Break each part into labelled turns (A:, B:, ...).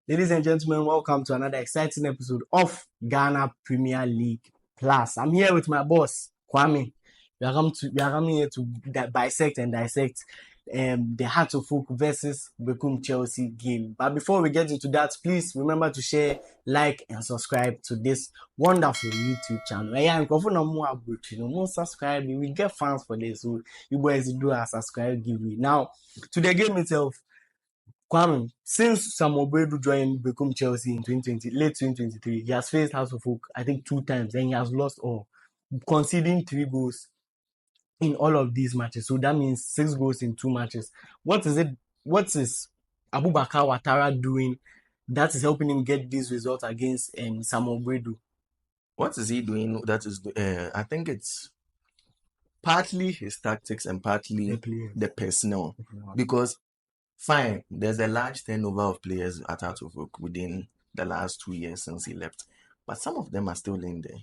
A: Ladies and gentlemen, welcome to another exciting episode of Ghana Premier League Plus. I'm here with my boss, Kwame. We are coming here to bisect and dissect the Heart of Folk versus Berekum Chelsea game. But before we get into that, please remember to share, like, and subscribe to this wonderful YouTube channel. Yeah, and subscribe. We get fans for this, so you boys do a subscribe giveaway. Now, to the game itself. Kwame, since Samuel Bredu joined Berekum Chelsea in late 2023, he has faced House of Folk, I think 2 times, and he has lost all, conceding 3 goals in all of these matches. So that means 6 goals in 2 matches. What is Abubakar Ouattara doing that is helping him get these results against Samuel Bredu?
B: What is he doing? That is, I think it's partly his tactics and partly the personnel. Because, fine, there's a large turnover of players at Heart of Oak within the last 2 years since he left. But some of them are still in there.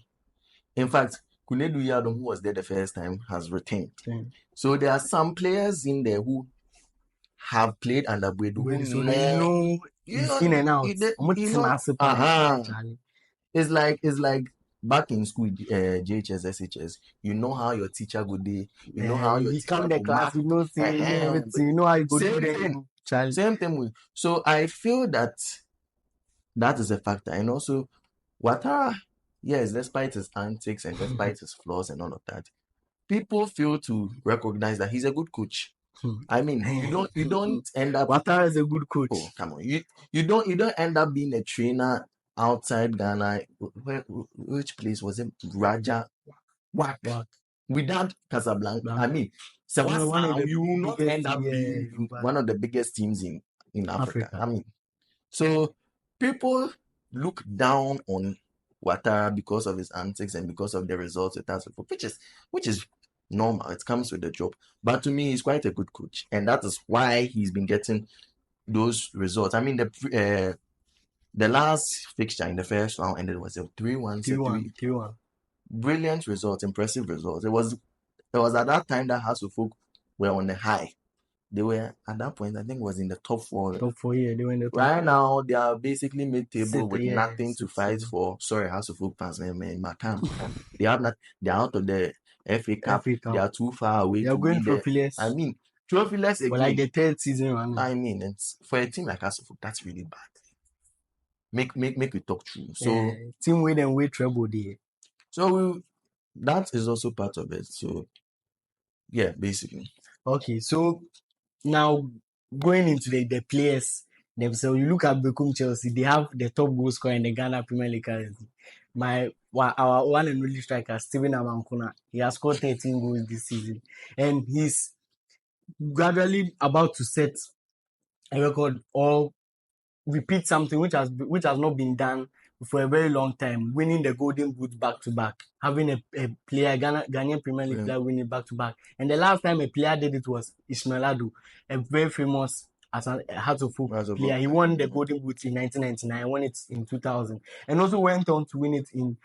B: In fact, Kunedu Yadom, who was there the first time, has returned. So there are some players in there who have played under Bredu.
A: So they know in and out.
B: It's like back in school, JHS, SHS, you know how your teacher would be, you know how your teacher
A: come the class, you know, everything, you know how you go do
B: them. Same thing with. So I feel that is a factor. And also, Ouattara, yes, despite his antics and despite his flaws and all of that, people fail to recognize that he's a good coach. I mean, you don't end up.
A: Ouattara is a good coach.
B: Oh, come on, you don't end up being a trainer outside Ghana. Which place was it? Raja Wak. Without Casablanca. I mean, so you will not end up being one of the biggest teams in Africa. I mean, so people look down on Ouattara because of his antics and because of the results it has, which is normal. It comes with the job. But to me, he's quite a good coach, and that is why he's been getting those results. I mean, the last fixture in the first round ended was a 3-1.
A: 3-1.
B: Brilliant results, impressive results. It was at that time that House of Folk were on the high. They were at that point, I think it was in the top 4.
A: Top 4, yeah. They were in the top
B: right
A: 4.
B: Now, they are basically mid-table with nothing to fight for. Sorry, House of Folk fans, man, they have not. They are out of the FA Cup. They are too far away.
A: They are going trophyless.
B: I mean, trophyless again.
A: But like the 3rd season running.
B: I mean, it's for a team like House of Folk, that's really bad. Make we talk true. So
A: team win and win treble there.
B: So that is also part of it. So yeah, basically.
A: Okay, so now going into the players themselves, you look at Berekum Chelsea, they have the top goal scorer in the Ghana Premier League currently. Our one and only striker, Stephen Amankuna, he has scored 13 goals this season, and he's gradually about to set a record or repeat something which has not been done for a very long time, winning the Golden Boot back-to-back, having a player, Ghanaian Premier League player winning back-to-back. And the last time a player did it was Ismail Adu, a very famous Heart of Folk player. He won the Golden Boot in 1999, won it in 2000, and also went on to win it in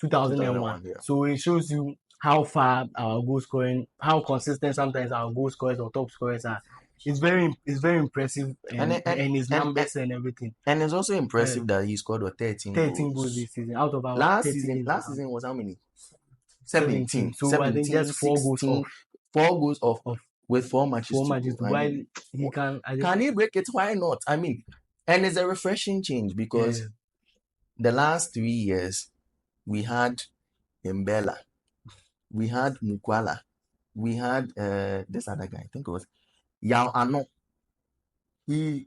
A: 2001. Yeah. So it shows you how far our goal scoring, how consistent sometimes our goal scorers or top scorers are. It's very impressive and his numbers and everything.
B: And it's also impressive that he scored 13
A: goals this season out of our
B: last season was how many? 17.
A: So 17, I think just 4 goals off.
B: 4 goals off with 4 matches.
A: 4 matches. Why he can
B: he break it? Why not? I mean, and it's a refreshing change because the last 3 years we had Mbella, we had Mukwala, we had this other guy. I think it was Yao Ano. You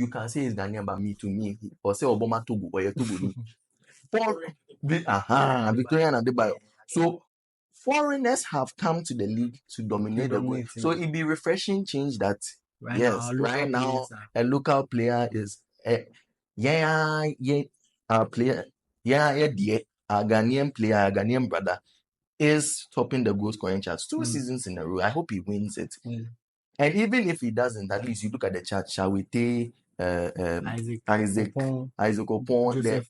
B: can say he's Ghanaian, but to me, or say Obama Togo or Togo. Victorian and Adebayo. So foreigners have come to the league to dominate the game. So it'd be refreshing change that right now a local player is a Ghanaian player, a Ghanaian brother is topping the goal scoring charts 2 seasons in a row. I hope he wins it. And even if he doesn't, at least you look at the chart, Shawete, Isaac Opon,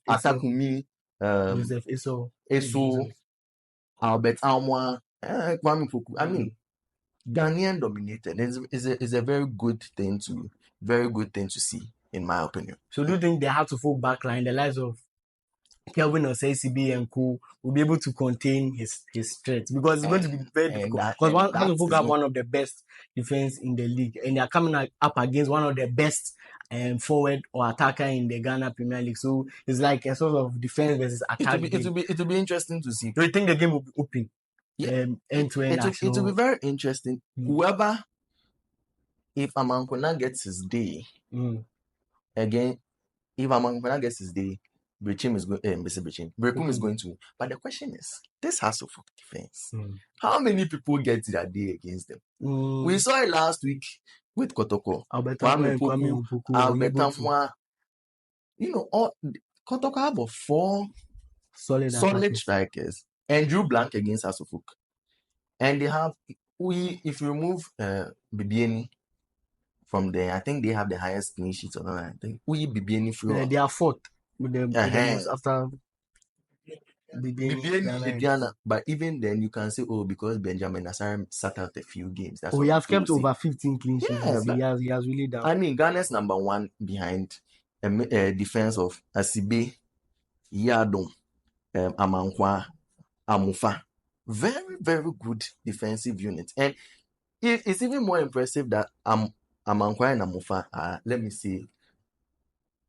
B: Atakumi,
A: Joseph
B: Eso, Albert Almwa, Kwame Fuku. I mean, Ghanaian dominated is a very good thing to very good thing to see, in my opinion.
A: So do you think they have to fall back line, the likes of Kelvin or ACB and Co will be able to contain his threat? Because it's going to be very difficult. Because Hasselhoff have one of the best defense in the league, and they are coming up against one of the best forward or attacker in the Ghana Premier League. So it's like a sort of defense versus attack.
B: It will be interesting to see.
A: Do you think the game will be open?
B: Yeah,
A: end to end.
B: It will be very interesting. Whoever, if Amankona gets his day again, if Amankona gets his day, Berekum is going. Berekum is going to. But the question is, this has to fuck defense. How many people get their day against them? We saw it last week with Kotoko. Albert Tamwa. You know, Kotoko have 4 solid strikers and drew blank against Hasselhoff. And they have, if you remove Bibiani from there, I think they have the highest clean sheets or not. I think Bibiani
A: they are 4th with the most after
B: Bibiani. But even then, you can say, because Benjamin Nassar sat out a few games. That's
A: he has kept over 15 clean sheets.
B: Yeah,
A: he has really done.
B: I mean, Ghana's number 1 behind a defense of Asibe, Yadon, Amankwa, Amufa. Very, very good defensive unit. And it's even more impressive that Amankwa and Amufa are, let me see,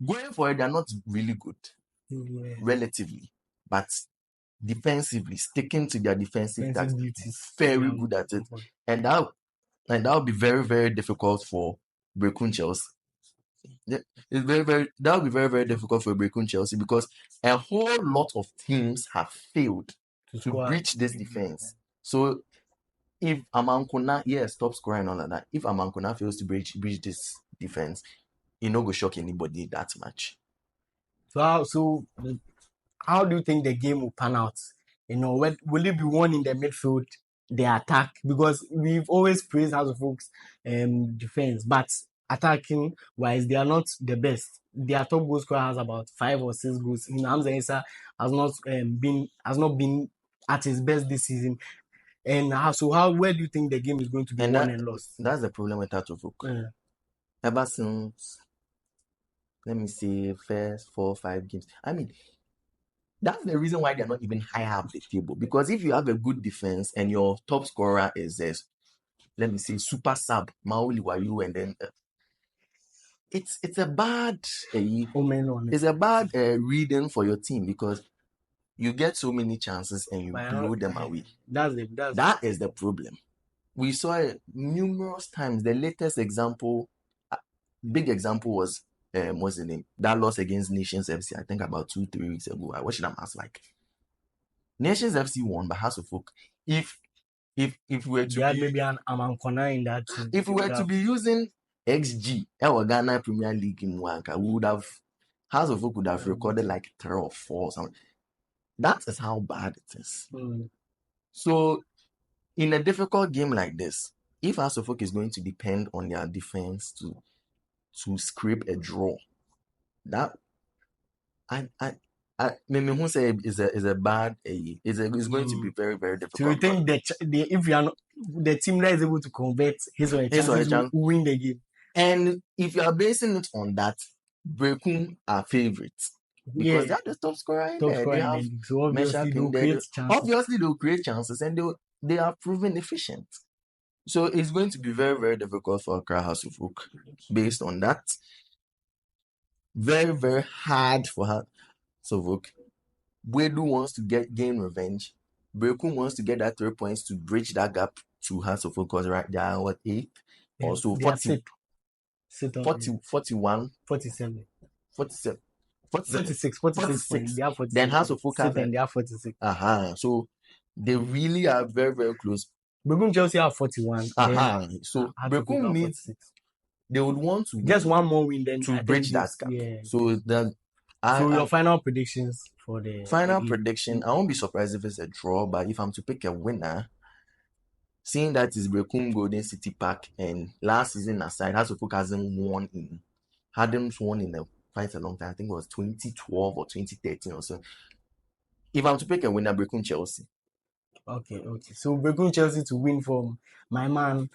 B: going for it, they're not really good, relatively. But defensively, sticking to their defensive duties, very good at it. And that will be very, very difficult for Berekum Chelsea. That will be very, very difficult for Berekum Chelsea because a whole lot of teams have failed to breach this defense. So if Amankona, top scorer and all of that, if Amankona fails to breach this defense, it no go shock anybody that much.
A: So how do you think the game will pan out? Will it be won in the midfield, the attack? Because we've always praised Hasselhoff's defense, but attacking wise, they are not the best. Their top goal scorer has about 5 or 6 goals. Hamza Issa has not been at his best this season. And where do you think the game is going to be won and lost?
B: That's the problem with Hasselhoff. Ever since, let me see, first 4 or 5 games. I mean, that's the reason why they're not even higher up the table. Because if you have a good defense and your top scorer is let me say, super sub, Maoli Wayu, and then it's a bad it's a bad reading for your team because you get so many chances and you blow them away. That is the problem. We saw it numerous times. The latest example, big example was what's the name? That loss against Nations FC, I think about 2-3 weeks ago. I watched them as like Nations FC won, but Hasselhoff, if we were to
A: maybe an Amankona in that team.
B: If we were to be using XG, our Ghana Premier League in Wanka, we would have Hasselhoff would have recorded like 3 or 4 or something. That is how bad it is. So in a difficult game like this, if Hasselhoff is going to depend on their defense to scrape a draw, that maybe who say is a bad it's going to be very, very difficult.
A: So you think that if you are not, the team that is able to convert his or her chances will win the game?
B: And if you are basing it on that, Berekum are favorites because they're the top scorer in there. They have
A: so obviously they'll create chances.
B: Obviously they'll create chances and they are proven efficient. So it's going to be very, very difficult for Accra Hasselhoff based on that. Very, very hard for her. So Wedu wants to gain revenge. Berekum wants to get that 3 points to bridge that gap to Hasselhoff because right they are 8th? Also 40, 41,
A: 47.
B: 46.
A: 46. They are 46.
B: Then Hasselhoff
A: and they are 46.
B: So they really are very, very close.
A: Berekum Chelsea are 41.
B: So Berekum needs, they would want to
A: just one more win then
B: to bridge that gap. So
A: your final predictions for the
B: prediction, I won't be surprised if it's a draw, but if I'm to pick a winner, seeing that is Berekum Golden City Park, and last season aside, Hasselhoff hadn't won in quite a long time. I think it was 2012 or 2013 or so. If I'm to pick a winner, Berekum Chelsea.
A: Okay. So Berekum Chelsea to win from my man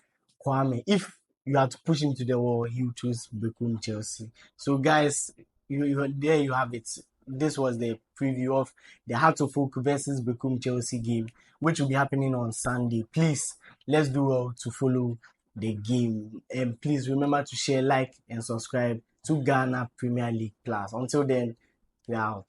A: Kwame. If you have to push him to the wall, he will choose Berekum Chelsea. So guys, there you have it. This was the preview of the Heart of Oak versus Berekum Chelsea game, which will be happening on Sunday. Please, let's do well to follow the game. And please remember to share, like, and subscribe to Ghana Premier League Plus. Until then, we're out.